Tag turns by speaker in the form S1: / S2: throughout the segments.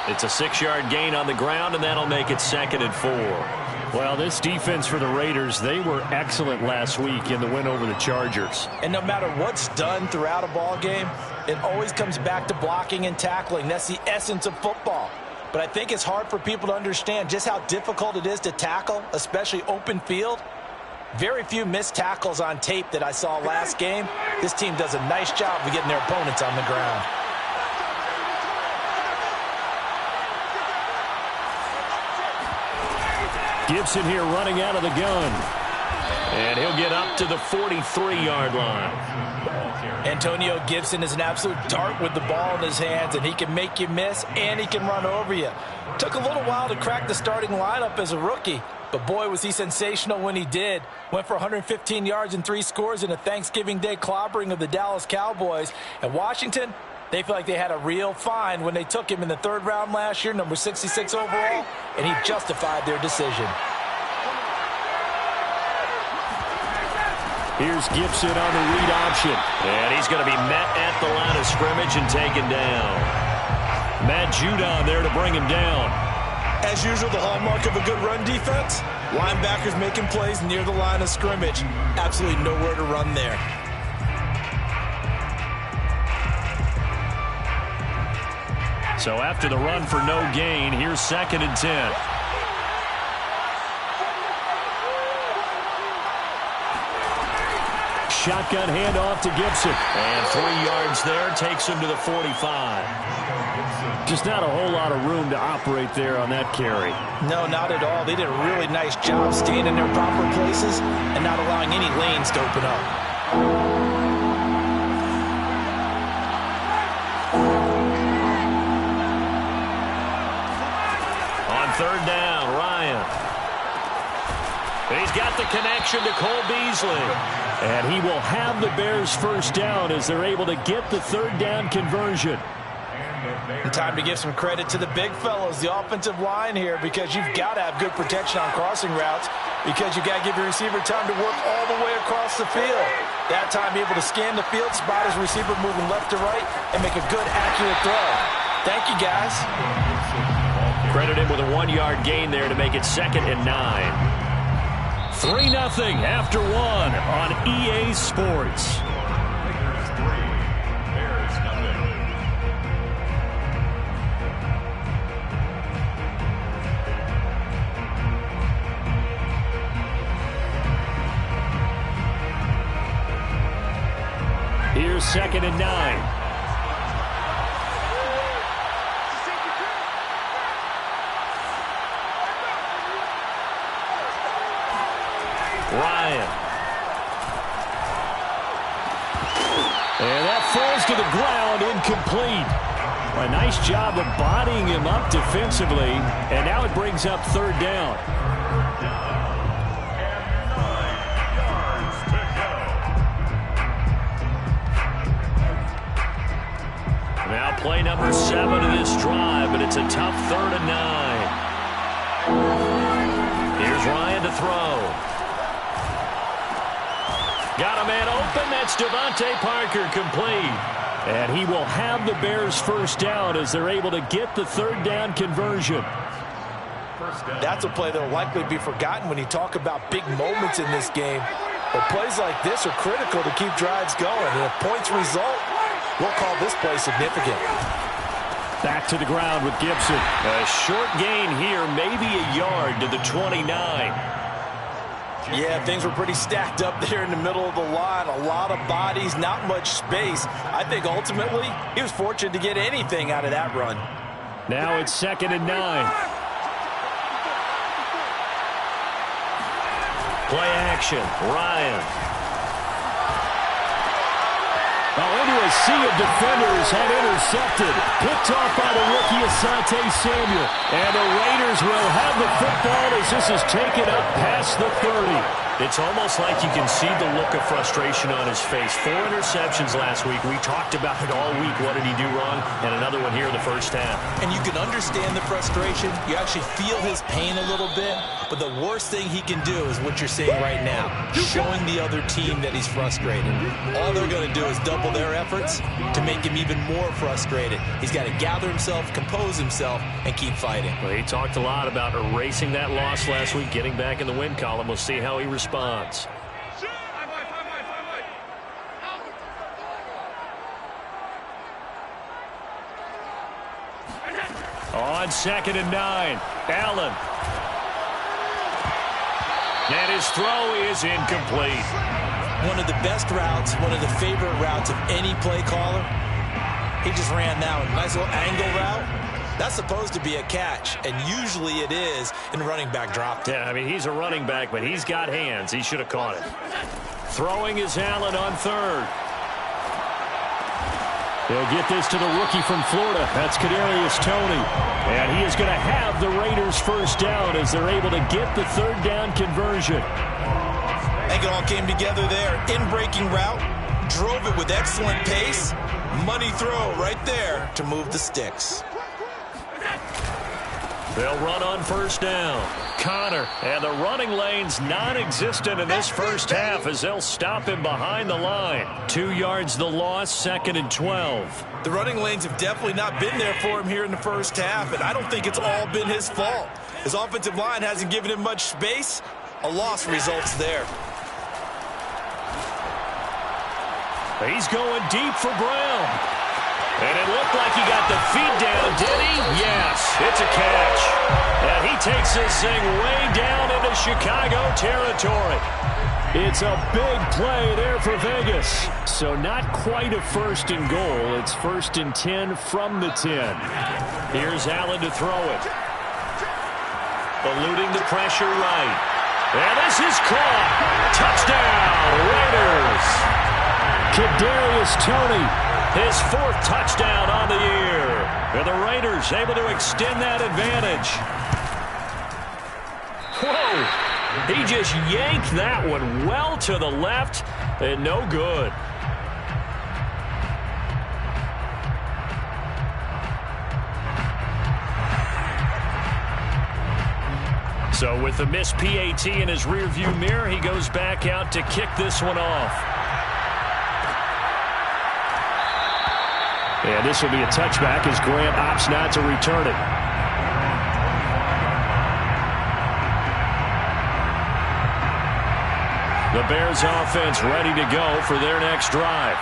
S1: It's a 6-yard gain on the ground, and that'll make it 2nd and 4.
S2: Well, this defense for the Raiders, they were excellent last week in the win over the Chargers.
S3: And no matter what's done throughout a ball game, it always comes back to blocking and tackling. That's the essence of football. But I think it's hard for people to understand just how difficult it is to tackle, especially open field. Very few missed tackles on tape that I saw last game. This team does a nice job of getting their opponents on the ground.
S2: Gibson here running out of the gun.
S1: And he'll get up to the 43-yard line.
S3: Antonio Gibson is an absolute dart with the ball in his hands, and he can make you miss, and he can run over you. Took a little while to crack the starting lineup as a rookie, but boy, was he sensational when he did. Went for 115 yards and 3 scores in a Thanksgiving Day clobbering of the Dallas Cowboys. And Washington, they feel like they had a real find when they took him in the 3rd round last year, number 66 overall, and he justified their decision.
S2: Here's Gibson on the read option.
S1: And he's going to be met at the line of scrimmage and taken down. Matt Judon there to bring him down.
S3: As usual, the hallmark of a good run defense, linebackers making plays near the line of scrimmage. Absolutely nowhere to run there.
S2: So after the run for no gain, here's 2nd and 10. Shotgun handoff to Gibson.
S1: And 3 yards there takes him to the 45.
S2: Just not a whole lot of room to operate there on that carry.
S3: No, not at all. They did a really nice job staying in their proper places and not allowing any lanes to open up.
S1: On 3rd down, Ryan. He's got the connection to Cole Beasley.
S2: And he will have the Bears first down as they're able to get the 3rd down conversion.
S3: And time to give some credit to the big fellas, the offensive line here, because you've got to have good protection on crossing routes, because you've got to give your receiver time to work all the way across the field. That time, be able to scan the field, spot his receiver moving left to right, and make a good, accurate throw. Thank you, guys.
S1: Credit him with a 1-yard gain there to make it 2nd and 9.
S2: 3-0 after 1 on EA Sports. Here's 2nd and 9.
S1: Ryan.
S2: And that falls to the ground, incomplete. A nice job of bodying him up defensively, and now it brings up 3rd down.
S1: Now play number 7 of this drive, but it's a tough 3rd and 9. Here's Ryan to throw. Got a man open. That's Devontae Parker, complete.
S2: And he will have the Bears first down as they're able to get the 3rd down conversion.
S3: That's a play that will likely be forgotten when you talk about big moments in this game. But plays like this are critical to keep drives going. And if points result, we'll call this play significant.
S2: Back to the ground with Gibson.
S1: A short gain here, maybe a yard to the 29.
S3: Yeah, things were pretty stacked up there in the middle of the line. A lot of bodies, not much space. I think ultimately he was fortunate to get anything out of that run.
S2: Now it's 2nd and 9.
S1: Play action, Ryan.
S2: Into a sea of defenders had intercepted. Picked off by the rookie Asante Samuel. And the Raiders will have the football as this is taken up past the 30.
S1: It's almost like you can see the look of frustration on his face. 4 interceptions last week. We talked about it all week. What did he do wrong? And another one here in the first half.
S3: And you can understand the frustration. You actually feel his pain a little bit. But the worst thing he can do is what you're saying right now, showing the other team that he's frustrated. All they're going to do is double their efforts to make him even more frustrated. He's got to gather himself, compose himself, and keep fighting.
S1: Well, he talked a lot about erasing that loss last week, getting back in the win column. We'll see how he responds. On 2nd and 9, Allen. And his throw is incomplete.
S3: One of the best routes, one of the favorite routes of any play caller. He just ran that one. Nice little angle route. That's supposed to be a catch, and usually it is, and running back dropped it.
S1: Yeah, I mean, he's a running back, but he's got hands. He should have caught it. Throwing is Allen on 3rd.
S2: They'll get this to the rookie from Florida. That's Kadarius Toney. And he is going to have the Raiders first down as they're able to get the 3rd down conversion.
S3: I think it all came together there. In-breaking route, drove it with excellent pace. Money throw right there to move the sticks.
S1: They'll run on 1st down. Connor, and the running lane's non-existent in this first half as they'll stop him behind the line. 2 yards the loss, 2nd and 12.
S3: The running lanes have definitely not been there for him here in the first half, and I don't think it's all been his fault. His offensive line hasn't given him much space. A loss results there.
S1: He's going deep for Brown. And it looked like he got the feet down, did he? Yes, it's a catch. And he takes this thing way down into Chicago territory.
S2: It's a big play there for Vegas. So not quite a 1st and goal. It's 1st and 10 from the 10.
S1: Here's Allen to throw it. Eluding the pressure right. And this is caught. Touchdown, Raiders.
S2: Kadarius Toney.
S1: His 4th touchdown on the year. And the Raiders able to extend that advantage. Whoa! He just yanked that one well to the left and no good. So with the missed PAT in his rearview mirror, he goes back out to kick this one off.
S2: And this will be a touchback as Grant opts not to return it.
S1: The Bears offense ready to go for their next drive.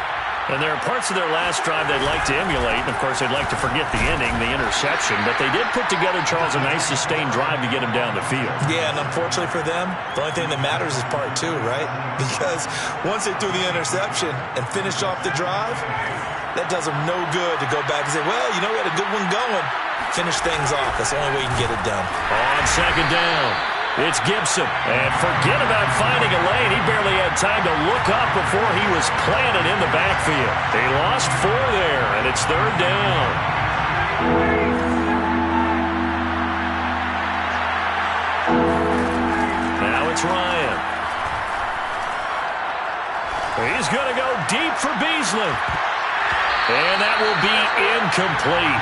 S1: And there are parts of their last drive they'd like to emulate. And, of course, they'd like to forget the ending, the interception. But they did put together, Charles, a nice sustained drive to get him down the field.
S3: Yeah, and unfortunately for them, the only thing that matters is part 2, right? Because once they threw the interception and finished off the drive, that does them no good to go back and say, well, you know, we had a good one going. Finish things off. That's the only way you can get it done.
S1: On 2nd down, it's Gibson. And forget about finding a lane. He barely had time to look up before he was planted in the backfield. They lost 4 there, and it's 3rd down. Now it's Ryan. He's going to go deep for Beasley. And that will be incomplete.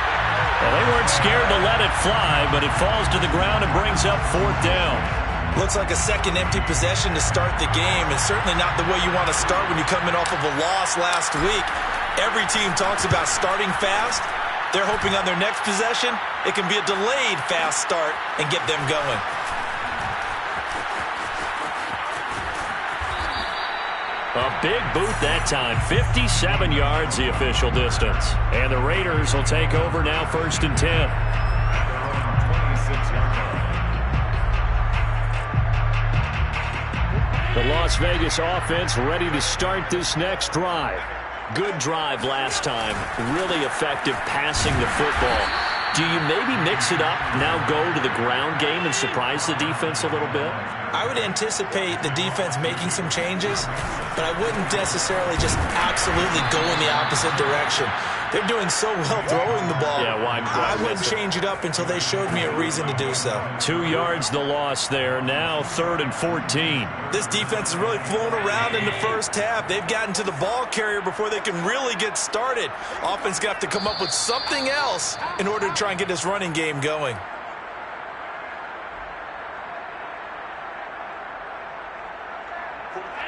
S1: Well, they weren't scared to let it fly, but it falls to the ground and brings up 4th down.
S3: Looks like a second empty possession to start the game, and certainly not the way you want to start when you come in off of a loss last week. Every team talks about starting fast. They're hoping on their next possession, it can be a delayed fast start and get them going.
S1: A big boot that time. 57 yards the official distance. And the Raiders will take over now 1st and 10.
S2: The Las Vegas offense ready to start this next drive.
S1: Good drive last time. Really effective passing the football. Do you maybe mix it up, now go to the ground game and surprise the defense a little bit?
S3: I would anticipate the defense making some changes, but I wouldn't necessarily just absolutely go in the opposite direction. They're doing so well throwing the ball.
S2: Yeah, why
S3: I wouldn't change it up until they showed me a reason to do so.
S2: 2 yards the loss there. Now 3rd and 14.
S3: This defense has really flown around in the first half. They've gotten to the ball carrier before they can really get started. Offense got to come up with something else in order to try and get this running game going.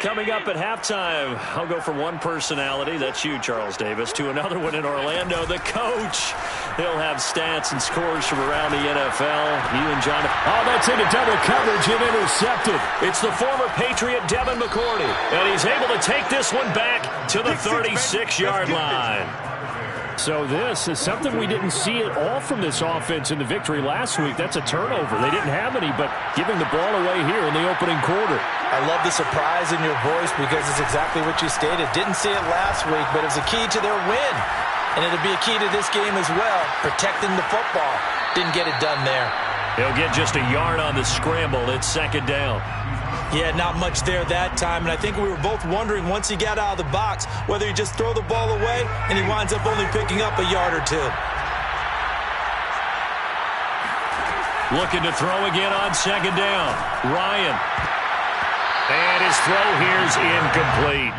S2: Coming up at halftime, I'll go from one personality, that's you, Charles Davis, to another one in Orlando, the coach. He'll have stats and scores from around the NFL. You and John. Oh, that's into double coverage and intercepted.
S1: It's the former Patriot Devin McCourty, and he's able to take this one back to the 36-yard line.
S2: So this is something we didn't see at all from this offense in the victory last week. That's a turnover. They didn't have any, but giving the ball away here in the opening quarter.
S3: I love the surprise in your voice because it's exactly what you stated. Didn't see it last week, but it's a key to their win. And it'll be a key to this game as well, protecting the football. Didn't get it done there.
S1: He'll get just a yard on the scramble. It's 2nd down.
S3: Yeah, not much there that time, and I think we were both wondering once he got out of the box whether he just throw the ball away and he winds up only picking up a yard or 2.
S1: Looking to throw again on 2nd down. Ryan. And his throw here's incomplete.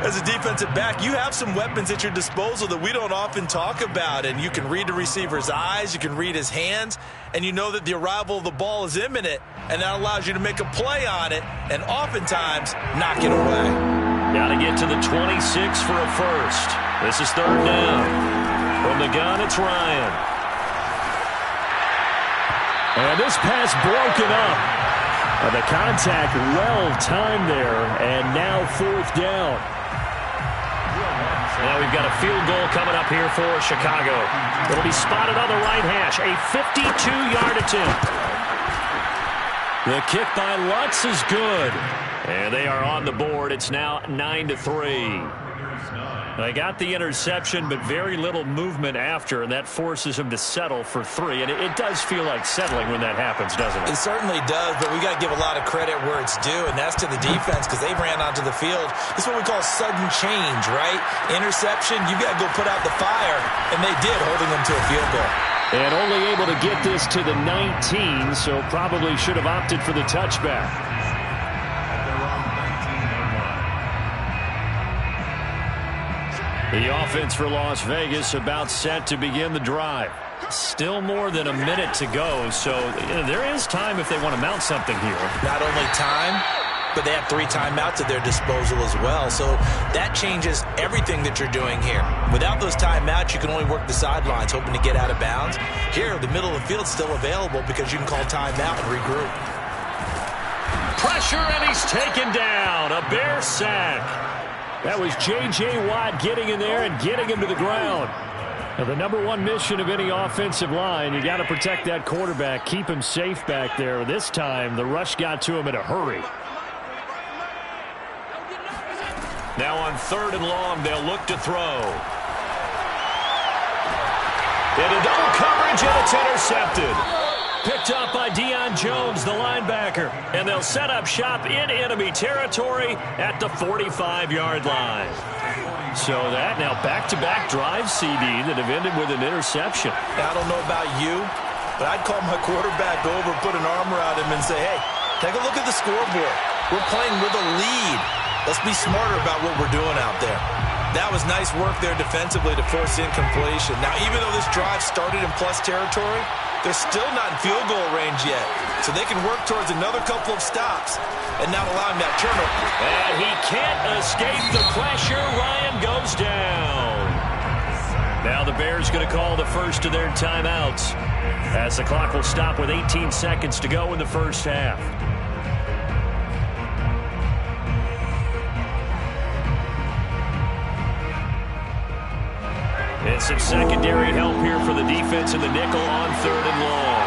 S3: As a defensive back, you have some weapons at your disposal that we don't often talk about, and you can read the receiver's eyes, you can read his hands, and you know that the arrival of the ball is imminent, and that allows you to make a play on it and oftentimes knock it away.
S1: Got to get to the 26 for a first. This is 3rd down. From the gun, it's Ryan.
S2: And this pass broken up. The contact well-timed there, and now 4th down.
S1: Now we've got a field goal coming up here for Chicago. It'll be spotted on the right hash. A 52-yard attempt.
S2: The kick by Lutz is good.
S1: And they are on the board. It's now 9-3.
S2: They got the interception, but very little movement after, and that forces him to settle for 3. And it does feel like settling when that happens, doesn't it?
S3: It certainly does, but we got to give a lot of credit where it's due, and that's to the defense because they ran onto the field. This is what we call sudden change, right? Interception, you got to go put out the fire, and they did, holding them to a field goal.
S2: And only able to get this to the 19, so probably should have opted for the touchback. The offense for Las Vegas about set to begin the drive. Still more than a minute to go, so there is time if they want to mount something here.
S3: Not only time, but they have 3 timeouts at their disposal as well, so that changes everything that you're doing here. Without those timeouts, you can only work the sidelines, hoping to get out of bounds. Here, the middle of the field's still available because you can call timeout and regroup.
S1: Pressure, and he's taken down. A Bear sack.
S2: That was J.J. Watt getting in there and getting him to the ground. Now, the number 1 mission of any offensive line, you got to protect that quarterback, keep him safe back there. This time, the rush got to him in a hurry.
S1: Now on 3rd and long, they'll look to throw. Into double coverage, and it's intercepted.
S2: Picked up by Deion Jones, the linebacker.
S1: And they'll set up shop in enemy territory at the 45-yard line.
S2: So that now back-to-back drive, CD, that have ended with an interception.
S3: Now, I don't know about you, but I'd call my quarterback over, put an arm around him, and say, hey, take a look at the scoreboard. We're playing with a lead. Let's be smarter about what we're doing out there. That was nice work there defensively to force incompletion. Now, even though this drive started in plus territory, they're still not in field goal range yet. So they can work towards another couple of stops and not allowing that turnover.
S1: And he can't escape the pressure. Ryan goes down.
S2: Now the Bears going to call the first of their timeouts as the clock will stop with 18 seconds to go in the first half. And some secondary help here for the defense in the nickel on 3rd and long.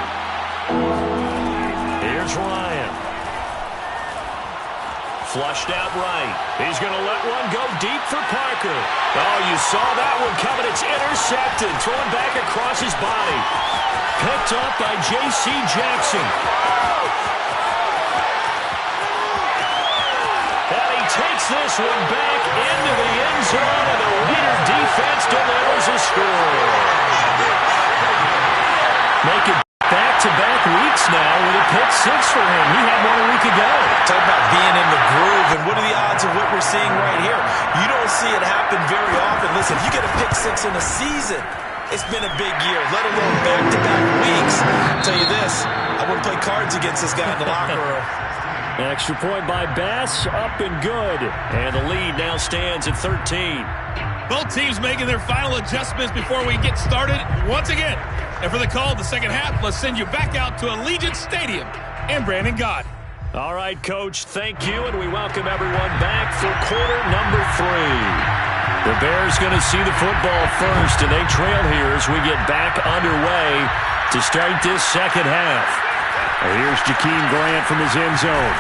S2: Here's Ryan. Flushed out right. He's going to let one go deep for Parker.
S1: Oh, you saw that one coming. It's intercepted. Thrown back across his body.
S2: Picked up by J.C. Jackson.
S1: And he
S2: takes this one back into the end zone, and the Raider defense delivers a score. Make it back-to-back weeks now with a pick six for him. He had one a week ago.
S3: Talk about being in the groove, and what are the odds of what we're seeing right here? You don't see it happen very often. Listen, if you get a pick six in a season, it's been a big year, let alone back-to-back weeks. I'll tell you this, I wouldn't play cards against this guy in the locker room.
S2: Extra point by Bass, up and good. And the lead now stands at 13.
S4: Both teams making their final adjustments before we get started once again. And for the call of the second half, let's send you back out to Allegiant Stadium and Brandon Gaudin.
S2: All right, Coach, thank you, and we welcome everyone back for quarter number 3. The Bears going to see the football first, and they trail here as we get back underway to start this second half. Here's Jakeem Grant from his end zone.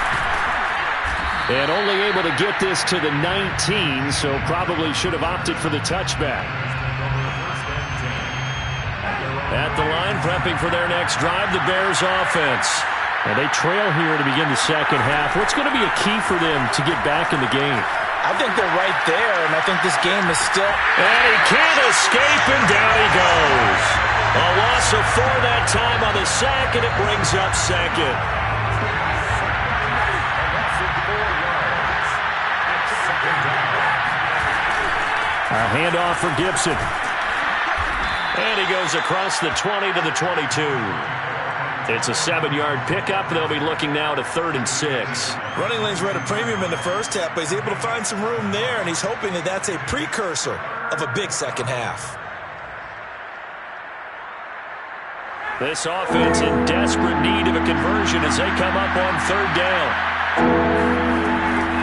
S2: And only able to get this to the 19, so probably should have opted for the touchback. At the line, prepping for their next drive, the Bears offense. And they trail here to begin the second half. What's going to be a key for them to get back in the game?
S3: I think they're right there, and I think this game is still...
S2: And he can't escape, and down he goes. A loss of 4 that time on the sack, and it brings up second. A handoff for Gibson. And he goes across the 20 to the 22. It's a 7-yard pickup. They'll be looking now to 3rd and 6.
S3: Running lanes were at a premium in the first half, but he's able to find some room there, and he's hoping that that's a precursor of a big second half.
S2: This offense in desperate need of a conversion as they come up on 3rd down.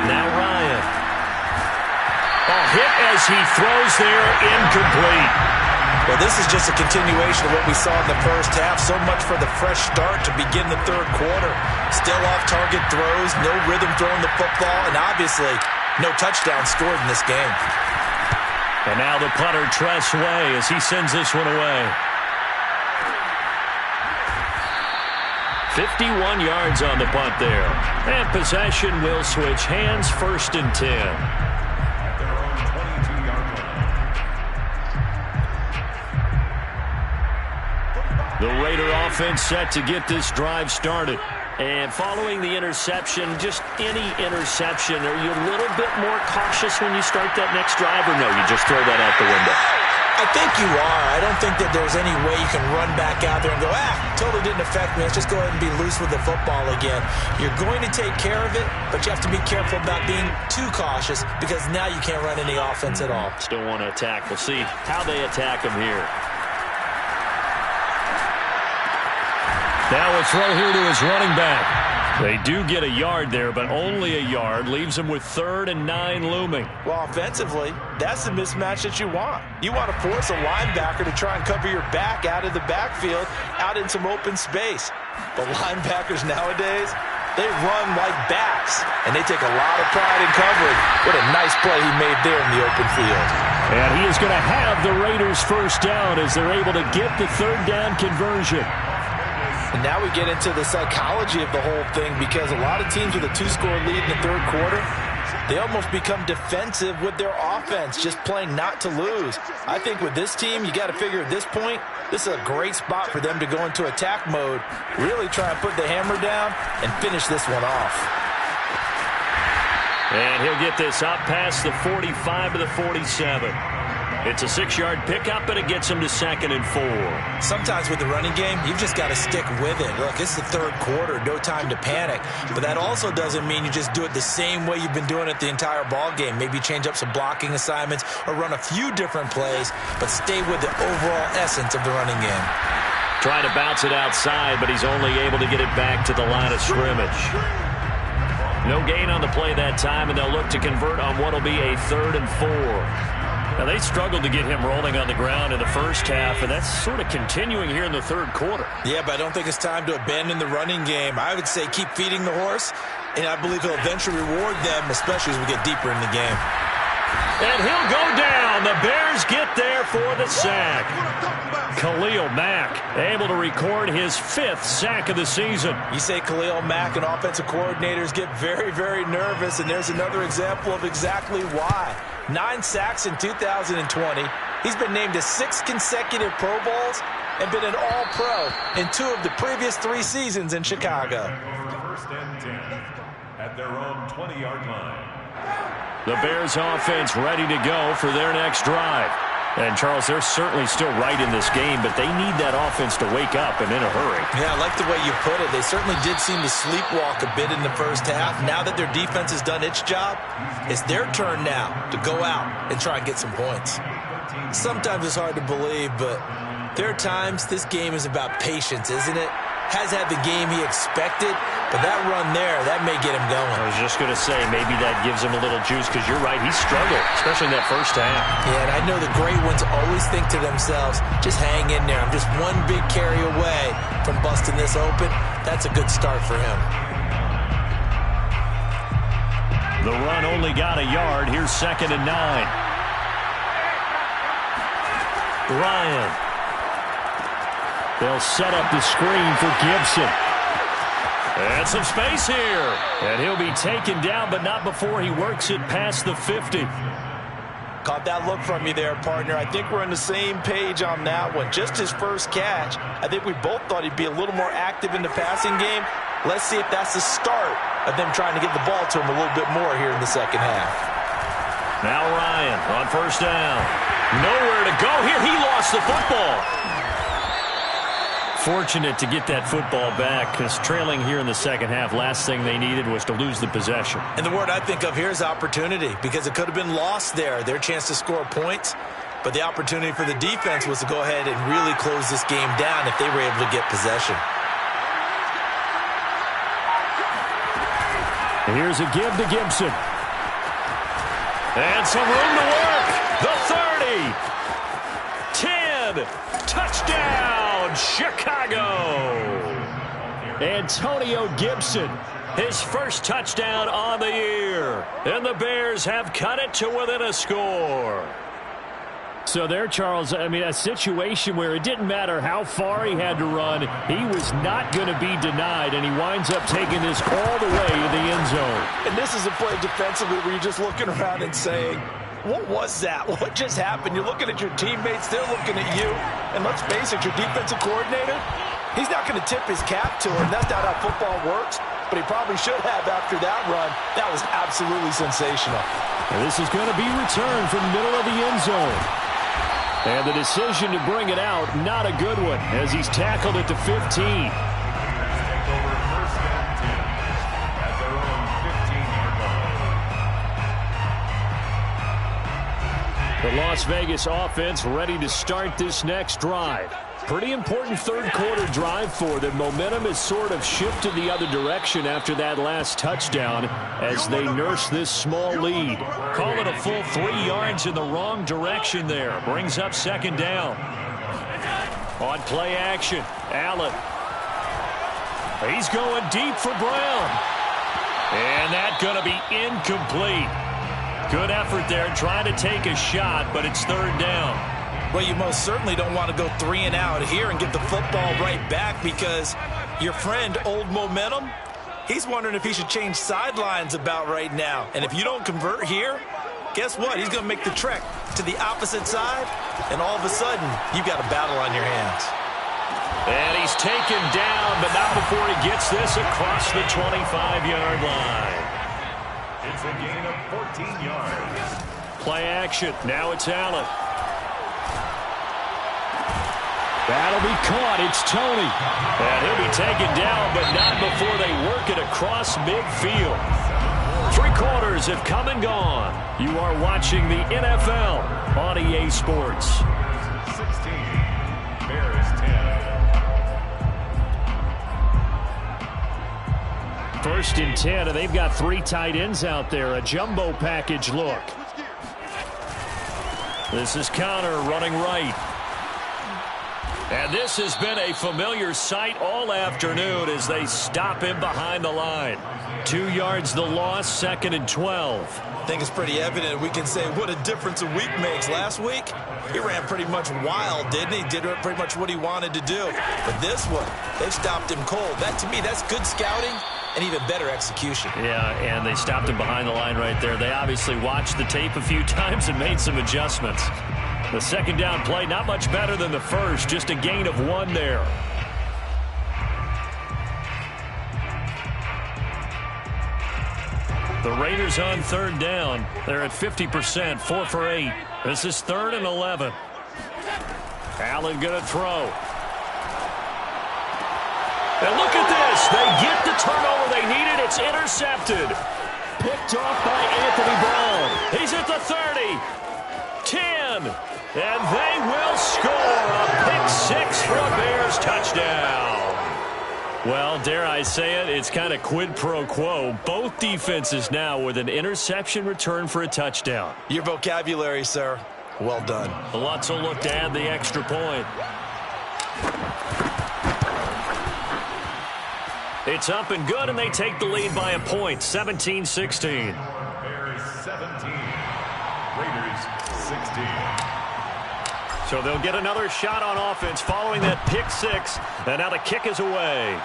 S2: Now Ryan. A hit as he throws there, incomplete.
S3: Well, this is just a continuation of what we saw in the first half. So much for the fresh start to begin the third quarter. Still off-target throws, no rhythm throwing the football, and obviously no touchdown scored in this game.
S2: And now the punter, Tress Way, as he sends this one away. 51 yards on the punt there. And possession will switch hands, 1st and 10. The Raider offense set to get this drive started. And following the interception, just any interception, are you a little bit more cautious when you start that next drive, or no, you just throw that out the window?
S3: I think you are. I don't think that there's any way you can run back out there and go, totally didn't affect me. Let's just go ahead and be loose with the football again. You're going to take care of it, but you have to be careful about being too cautious because now you can't run any offense at all.
S2: Still want to attack. We'll see how they attack him here. Now a throw here to his running back. They do get a yard there, but only a yard. Leaves him with 3rd and 9 looming.
S3: Well, offensively, that's the mismatch that you want. You want to force a linebacker to try and cover your back out of the backfield, out in some open space. But linebackers nowadays, they run like bats, and they take a lot of pride in coverage. What a nice play he made there in the open field.
S2: And he is going to have the Raiders 1st down as they're able to get the 3rd down conversion.
S3: And now we get into the psychology of the whole thing because a lot of teams with a 2-score lead in the third quarter, they almost become defensive with their offense, just playing not to lose. I think with this team, you got to figure at this point, this is a great spot for them to go into attack mode, really try and put the hammer down and finish this one off.
S2: And he'll get this up past the 45 to the 47. It's a 6-yard pickup, and it gets him to 2nd and 4.
S3: Sometimes with the running game, you've just got to stick with it. Look, it's the third quarter, no time to panic. But that also doesn't mean you just do it the same way you've been doing it the entire ball game. Maybe change up some blocking assignments or run a few different plays, but stay with the overall essence of the running game.
S2: Trying to bounce it outside, but he's only able to get it back to the line of scrimmage. No gain on the play that time, and they'll look to convert on what will be a 3rd and 4. Now, they struggled to get him rolling on the ground in the first half, and that's sort of continuing here in the third quarter.
S3: Yeah, but I don't think it's time to abandon the running game. I would say keep feeding the horse, and I believe he'll eventually reward them, especially as we get deeper in the game.
S2: And he'll go down. The Bears get there for the sack. Khalil Mack able to record his 5th sack of the season.
S3: You say Khalil Mack and offensive coordinators get very, very nervous, and there's another example of exactly why. 9 sacks in 2020. He's been named to 6 consecutive Pro Bowls and been an All-Pro in 2 of the previous 3 seasons in Chicago.
S5: First and 10 at their own 20-yard line.
S2: The Bears offense ready to go for their next drive. And, Charles, they're certainly still right in this game, but they need that offense to wake up and in a hurry.
S3: Yeah, I like the way you put it. They certainly did seem to sleepwalk a bit in the first half. Now that their defense has done its job, it's their turn now to go out and try and get some points. Sometimes it's hard to believe, but there are times this game is about patience, isn't it? Has had the game he expected, but that run there, that may get him going.
S2: I was just going to say, maybe that gives him a little juice, because you're right, he struggled, especially in that first half.
S3: Yeah, and I know the great ones always think to themselves, just hang in there. I'm just one big carry away from busting this open. That's a good start for him.
S2: The run only got a yard. Here's 2nd and 9. Ryan. They'll set up the screen for Gibson. And some space here. And he'll be taken down, but not before he works it past the 50.
S3: Caught that look from you there, partner. I think we're on the same page on that one. Just his first catch. I think we both thought he'd be a little more active in the passing game. Let's see if that's the start of them trying to get the ball to him a little bit more here in the second half.
S2: Now Ryan on first down. Nowhere to go here. He lost the football. Fortunate to get that football back, because trailing here in the second half, last thing they needed was to lose the possession.
S3: And the word I think of here is opportunity, because it could have been lost there, their chance to score points. But the opportunity for the defense was to go ahead and really close this game down if they were able to get possession.
S2: Here's a give to Gibson. And some room to work. The 30. 10. Touchdown, Chicago. Antonio Gibson, his first touchdown on the year. And the Bears have cut it to within a score. So there, Charles, I mean, a situation where it didn't matter how far he had to run, he was not going to be denied, and he winds up taking this all the way to the end zone.
S3: And this is a play defensively where you're just looking around and saying, what was that? What just happened? You're looking at your teammates, they're looking at you, and let's face it, your defensive coordinator, he's not going to tip his cap to him. That's not how football works, but he probably should have after that run. That was absolutely sensational.
S2: And this is going to be returned from the middle of the end zone. And the decision to bring it out, not a good one, as he's tackled at the 15. The Las Vegas offense ready to start this next drive. Pretty important third-quarter drive for them. Momentum has sort of shifted the other direction after that last touchdown as they nurse this small lead. Call it a full 3 yards in the wrong direction there. Brings up 2nd down. On play action, Allen. He's going deep for Brown. And that's going to be incomplete. Good effort there trying to take a shot, but it's 3rd down.
S3: Well, you most certainly don't want to go 3 and out here and get the football right back, because your friend, Old Momentum, he's wondering if he should change sidelines about right now. And if you don't convert here, guess what? He's going to make the trek to the opposite side, and all of a sudden, you've got a battle on your hands.
S2: And he's taken down, but not before he gets this across the 25-yard line.
S5: It's a gain of 14 yards.
S2: Play action. Now it's Allen. That'll be caught. It's Tony. And he'll be taken down, but not before they work it across midfield. 3 quarters have come and gone. You are watching the NFL on EA Sports.
S5: 16. Bears 10.
S2: 1st and 10, and they've got 3 tight ends out there. A jumbo package look. This is Connor running right. And this has been a familiar sight all afternoon as they stop him behind the line. 2 yards the loss, 2nd and 12.
S3: I think it's pretty evident. We can say what a difference a week makes. Last week, he ran pretty much wild, didn't he? Did pretty much what he wanted to do. But this one, they've stopped him cold. That, to me, that's good scouting and even better execution.
S2: Yeah, and they stopped him behind the line right there. They obviously watched the tape a few times and made some adjustments. The second down play, not much better than the first, just a gain of 1 there. The Raiders on 3rd down. They're at 50%, 4 for 8. This is 3rd and 11. Allen going to throw. And look at this. They get the turnover they needed. It's intercepted. Picked off by Anthony Brown. He's at the 30. 10. And they will score a pick 6 for a Bears touchdown. Well, dare I say it, it's kind of quid pro quo. Both defenses now with an interception return for a touchdown.
S3: Your vocabulary, sir. Well done.
S2: Lutz will look to add the extra point. It's up and good, and they take the lead by a point, 17-16.
S5: Bears 17, Raiders 16.
S2: So they'll get another shot on offense following that pick 6, and now the kick is away.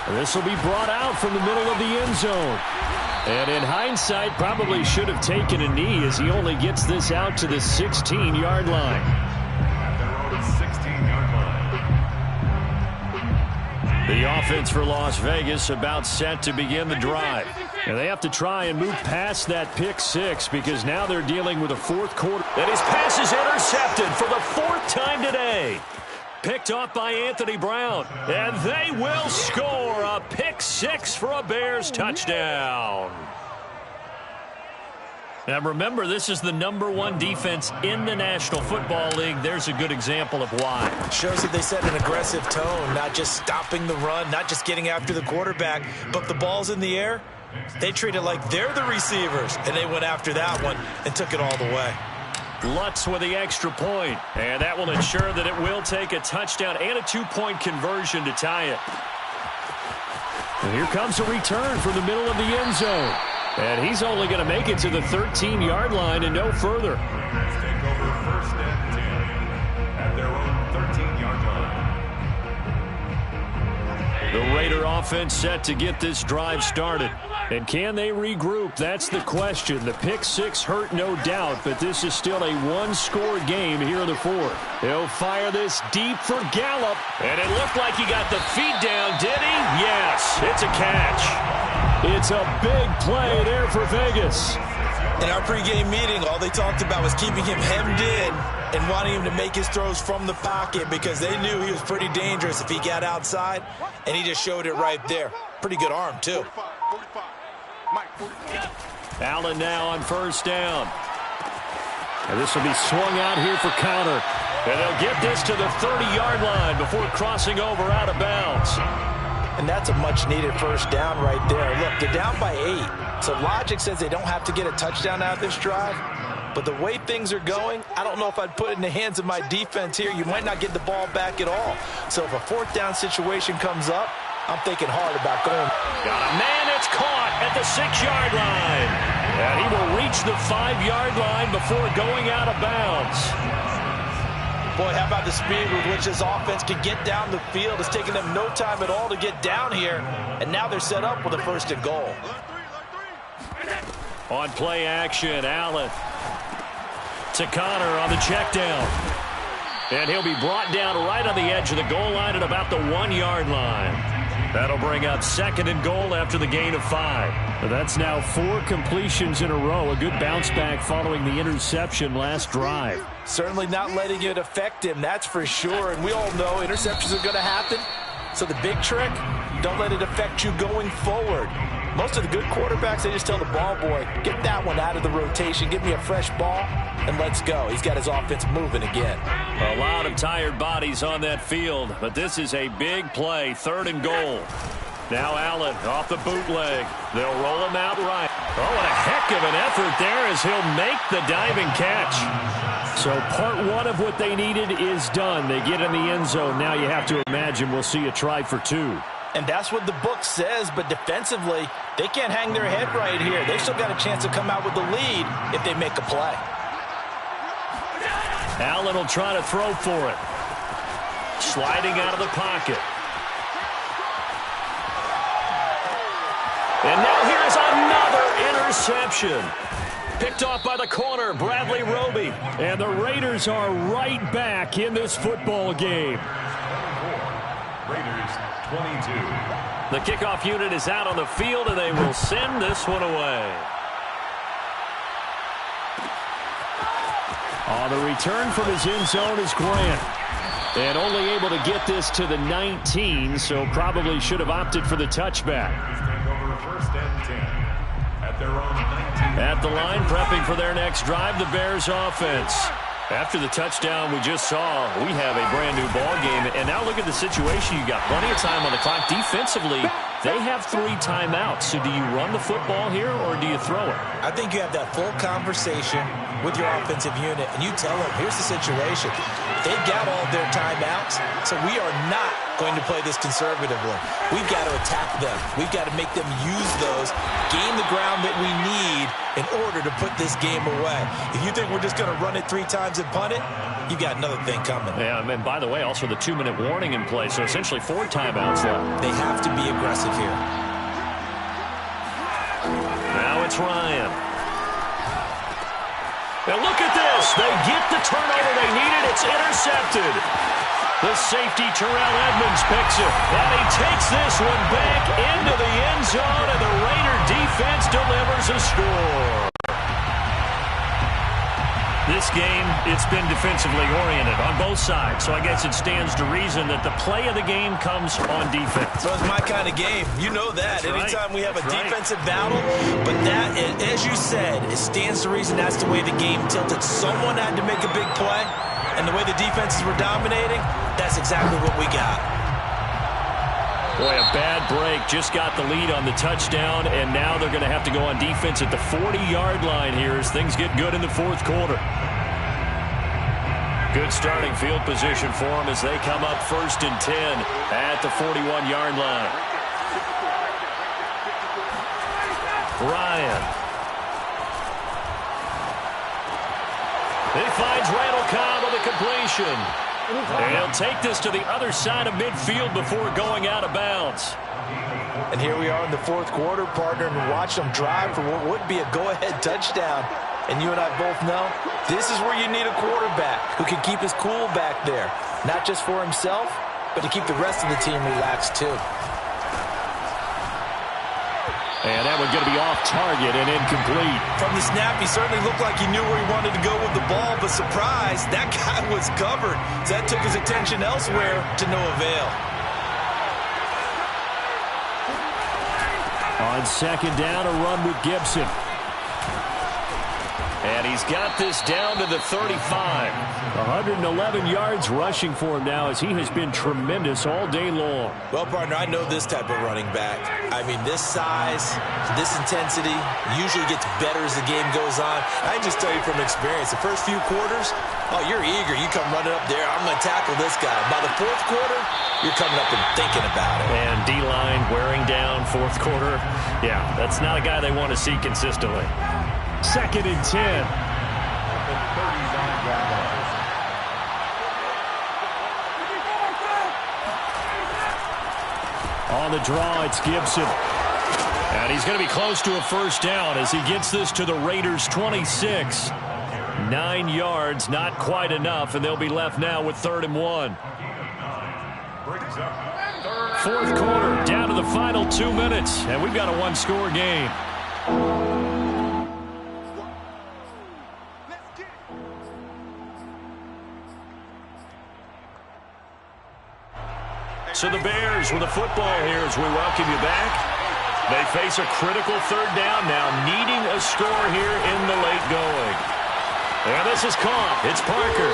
S2: And this will be brought out from the middle of the end zone. And in hindsight, probably should have taken a knee as he only gets this out to the 16-yard line.
S5: At their own 16-yard line.
S2: The offense for Las Vegas about set to begin the drive. And they have to try and move past that pick 6 because now they're dealing with a 4th quarter. And his pass is intercepted for the 4th time today. Picked off by Anthony Brown. And they will score a pick 6 for a Bears touchdown. Now remember, this is the #1 defense in the National Football League. There's a good example of why.
S3: Shows that they set an aggressive tone, not just stopping the run, not just getting after the quarterback, but if the ball's in the air, they treat it like they're the receivers, and they went after that one and took it all the way.
S2: Lutz with the extra point, and that will ensure that it will take a touchdown and a 2-point conversion to tie it. And here comes a return from the middle of the end zone. And he's only going to make it to the 13-yard line and no further.
S5: Bears take over 1st and 10 at their own 13-yard line.
S2: The Raider offense set to get this drive started. And can they regroup? That's the question. The pick 6 hurt, no doubt, but this is still a 1-score game here in the 4th. He'll fire this deep for Gallup. And it looked like he got the feet down, did he? Yes, it's a catch. It's a big play there for Vegas.
S3: In our pregame meeting, all they talked about was keeping him hemmed in and wanting him to make his throws from the pocket because they knew he was pretty dangerous if he got outside, and he just showed it right there. Pretty good arm, too.
S2: Allen now on 1st down. And this will be swung out here for counter. And they'll get this to the 30-yard line before crossing over out of bounds.
S3: And that's a much-needed 1st down right there. Look, they're down by 8. So logic says they don't have to get a touchdown out of this drive. But the way things are going, I don't know if I'd put it in the hands of my defense here. You might not get the ball back at all. So if a 4th down situation comes up, I'm thinking hard about going.
S2: Got a man that's caught at the 6-yard line. And he will reach the 5-yard line before going out of bounds.
S3: Boy, how about the speed with which this offense can get down the field? It's taken them no time at all to get down here. And now they're set up with a 1st and goal.
S2: On play action, Allen to Connor on the check down. And he'll be brought down right on the edge of the goal line at about the 1-yard line. That'll bring up 2nd and goal after the gain of 5. That's now 4 completions in a row. A good bounce back following the interception last drive.
S3: Certainly not letting it affect him, that's for sure. And we all know interceptions are going to happen. So the big trick, don't let it affect you going forward. Most of the good quarterbacks, they just tell the ball boy, get that one out of the rotation, give me a fresh ball, and let's go. He's got his offense moving again.
S2: A lot of tired bodies on that field, but this is a big play, 3rd and goal. Now Allen off the bootleg. They'll roll him out right. Oh, what a heck of an effort there as he'll make the diving catch. So part one of what they needed is done. They get in the end zone. Now you have to imagine we'll see a try for two.
S3: And that's what the book says, but defensively, they can't hang their head right here. They've still got a chance to come out with the lead if they make a play.
S2: Allen will try to throw for it. Sliding out of the pocket. And now here's another interception. Picked off by the corner, Bradley Roby. And the Raiders are right back in this football game.
S5: Raiders 22.
S2: The kickoff unit is out on the field, and they will send this one away. On the return from his end zone is Grant. And only able to get this to the 19, so probably should have opted for the touchback.
S5: Over 1st and 10 at their own 19.
S2: At the line, prepping for their next drive, the Bears offense. After the touchdown we just saw, we have a brand-new ball game. And now look at the situation. You got plenty of time on the clock. Defensively, they have 3 timeouts. So do you run the football here, or do you throw it?
S3: I think you have that full conversation with your offensive unit, and you tell them, here's the situation. They've got all of their timeouts, so we are not going to play this conservatively. We've got to attack them. We've got to make them use those, gain the ground that we need in order to put this game away. If you think we're just going to run it 3 times and punt it, you got another thing coming.
S2: Yeah, and by the way, also the 2-minute warning in place, so essentially 4 timeouts left.
S3: They have to be aggressive here.
S2: Now it's Ryan. And look at this. They get the turnover they needed. It's intercepted. The safety, Terrell Edmonds, picks it. And he takes this one back into the end zone, and the Raider defense delivers a score. This game, it's been defensively oriented on both sides, so I guess it stands to reason that the play of the game comes on defense.
S3: So it's my kind of game. You know that.
S2: That's
S3: Anytime
S2: right.
S3: we have a
S2: That's
S3: defensive battle, but that, as you said, it stands to reason that's the way the game tilted. Someone had to make a big play, and the way the defenses were dominating, that's exactly what we got.
S2: Boy, a bad break. Just got the lead on the touchdown, and now they're going to have to go on defense at the 40-yard line here as things get good in the fourth quarter. Good starting field position for them as they come up 1st and 10 at the 41-yard line. Ryan. He finds Randall Cobb on the completion. And he'll take this to the other side of midfield before going out of bounds.
S3: And here we are in the fourth quarter, partner, and watch them drive for what would be a go-ahead touchdown. And you and I both know this is where you need a quarterback who can keep his cool back there. Not just for himself, but to keep the rest of the team relaxed too.
S2: And that one's going to be off target and incomplete.
S3: From the snap, he certainly looked like he knew where he wanted to go with the ball, but surprise, that guy was covered. So that took his attention elsewhere to no avail.
S2: On 2nd down, a run with Gibson. And he's got this down to the 35. 111 yards rushing for him now as he has been tremendous all day long.
S3: Well, partner, I know this type of running back. I mean, this size, this intensity usually gets better as the game goes on. I just tell you from experience, the first few quarters, oh, you're eager. You come running up there, I'm going to tackle this guy. By the fourth quarter, you're coming up and thinking about it.
S2: And D-line wearing down fourth quarter. Yeah, that's not a guy they want to see consistently. 2nd and 10. On the draw, it's Gibson. And he's going to be close to a first down as he gets this to the Raiders' 26. 9 yards, not quite enough, and they'll be left now with 3rd and 1. Fourth quarter, down to the final 2 minutes, and we've got a 1-score game. So the Bears with the football here as we welcome you back. They face a critical 3rd down now, needing a score here in the late going. And this is caught. It's Parker.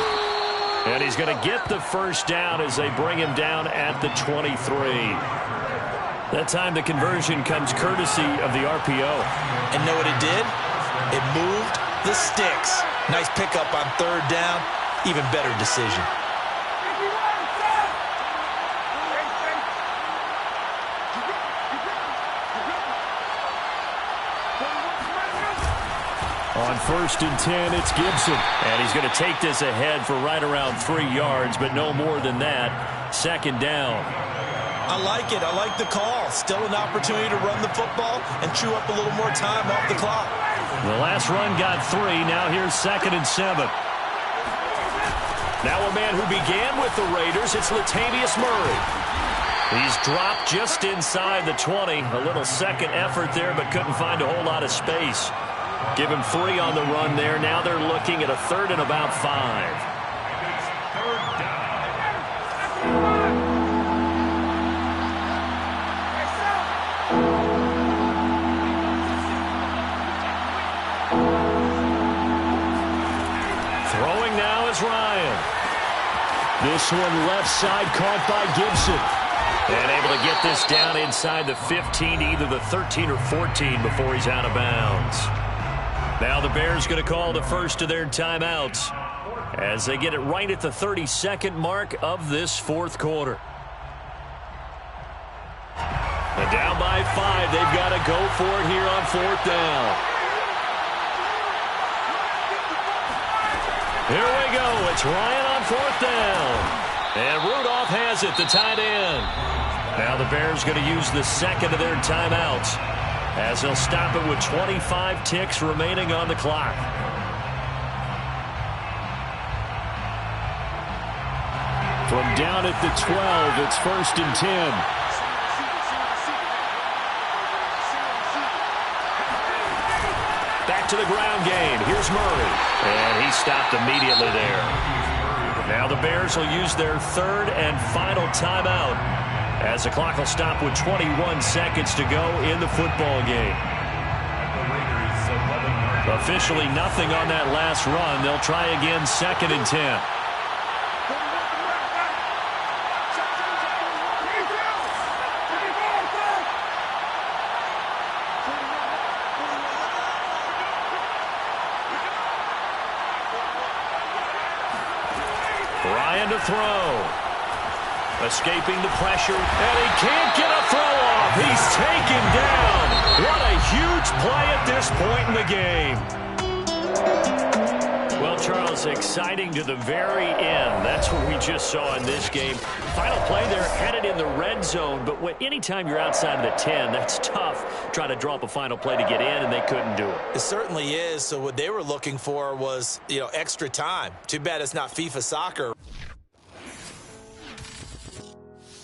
S2: And he's going to get the first down as they bring him down at the 23. That time the conversion comes courtesy of the RPO.
S3: And know what it did? It moved the sticks. Nice pickup on third down. Even better decision.
S2: On 1st and 10, it's Gibson. And he's going to take this ahead for right around 3 yards, but no more than that. 2nd down.
S3: I like it. I like the call. Still an opportunity to run the football and chew up a little more time off the clock.
S2: The last run got 3. Now here's 2nd and 7. Now a man who began with the Raiders, it's Latavius Murray. He's dropped just inside the 20. A little second effort there, but couldn't find a whole lot of space. Give him 3 on the run there. Now they're looking at a 3rd and about 5. Throwing now is Ryan. This one left side caught by Gibson. And able to get this down inside the 15, either the 13 or 14 before he's out of bounds. Now the Bears going to call the first of their timeouts as they get it right at the 32nd mark of this 4th quarter. And down by 5, they've got to go for it here on 4th down. Here we go. It's Ryan on 4th down. And Rudolph has it, the tight end. Now the Bears going to use the second of their timeouts as they'll stop it with 25 ticks remaining on the clock. From down at the 12, it's 1st and 10. Back to the ground game. Here's Murray. And he stopped immediately there. Now the Bears will use their 3rd and final timeout as the clock will stop with 21 seconds to go in the football game. Officially nothing on that last run. They'll try again 2nd and 10. Ryan to throw. Escaping the pressure, and he can't get a throw off. He's taken down. What a huge play at this point in the game. Well, Charles, exciting to the very end. That's what we just saw in this game. Final play there, headed in the red zone, but anytime you're outside of the 10, that's tough. Trying to draw up a final play to get in, and they couldn't do it.
S3: It certainly is. So what they were looking for was, extra time. Too bad it's not FIFA soccer.